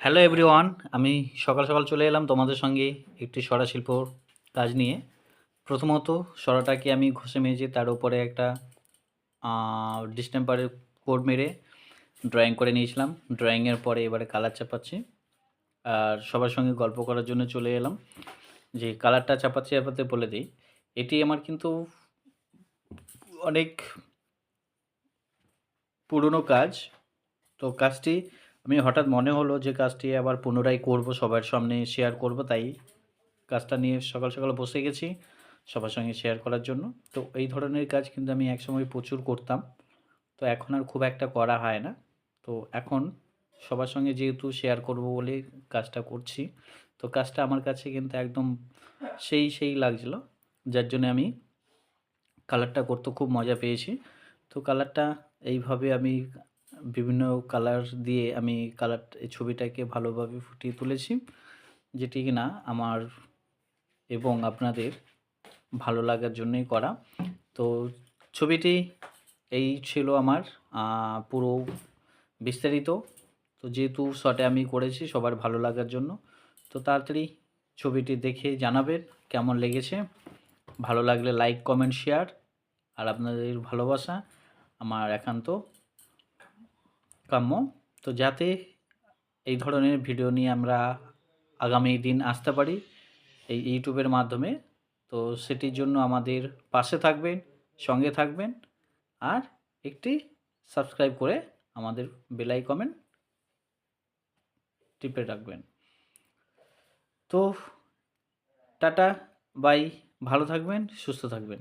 Hello everyone, আমি সকাল সকাল চলে এলাম তোমাদের সঙ্গে একটি সরা শিল্পর কাজ নিয়ে। প্রথমত সরাটাকে আমি ঘষে মেজে তার উপরে একটা ডিস্টেম্পারের কোড মেরে ড্রয়িং করে নিয়েছিলাম। ড্রয়িংয়ের পরে এবারে কালার চাপাচ্ছি, আর সবার সঙ্গে গল্প করার জন্য চলে এলাম। যে কালারটা চাপাতে চাপাতে বলে দিই, এটি আমার কিন্তু অনেক পুরনো কাজ। তো কাজটি আমি হঠাৎ মনে হলো যে কাজটি আবার পুনরায় করব, সবার সামনে শেয়ার করব, তাই কাজটা নিয়ে সকাল সকাল বসে গেছি সবার সঙ্গে শেয়ার করার জন্য। তো এই ধরনের কাজ কিন্তু আমি একসময় প্রচুর করতাম, তো এখন আর খুব একটা করা হয় না। তো এখন সবার সঙ্গে যেহেতু শেয়ার করব বলে কাজটা করছি, তো কাজটা আমার কাছে কিন্তু একদম সেই লাগছিলো, যার জন্য আমি কালারটা করতে খুব মজা পেয়েছি। তো কালারটা এইভাবে আমি বিভিন্ন কালার দিয়ে আমি এই ছবিটাকে ভালোভাবে ফুটিয়ে তুলেছি, যেটি কিনা আমার এবং আপনাদের ভালো লাগার জন্যই করা। তো ছবিটি এই ছিল আমার পুরো বিস্তারিত। তো যেহেতু শটে আমি করেছি সবার ভালো লাগার জন্য, তো তাড়াতাড়ি ছবিটি দেখে জানাবেন কেমন লেগেছে। ভালো লাগলে লাইক, কমেন্ট, শেয়ার, আর আপনাদের ভালোবাসা আমার একান্ত কাম্য। তো যাতে এই ধরনের ভিডিও নিয়ে আমরা আগামী দিন আসতে পারি এই ইউটিউবের মাধ্যমে, তো সেটির জন্য আমাদের পাশে থাকবেন, সঙ্গে থাকবেন, আর একটি সাবস্ক্রাইব করে আমাদের বেল আইকনে টিপে রাখবেন। তো টাটা, বাই, ভালো থাকবেন, সুস্থ থাকবেন।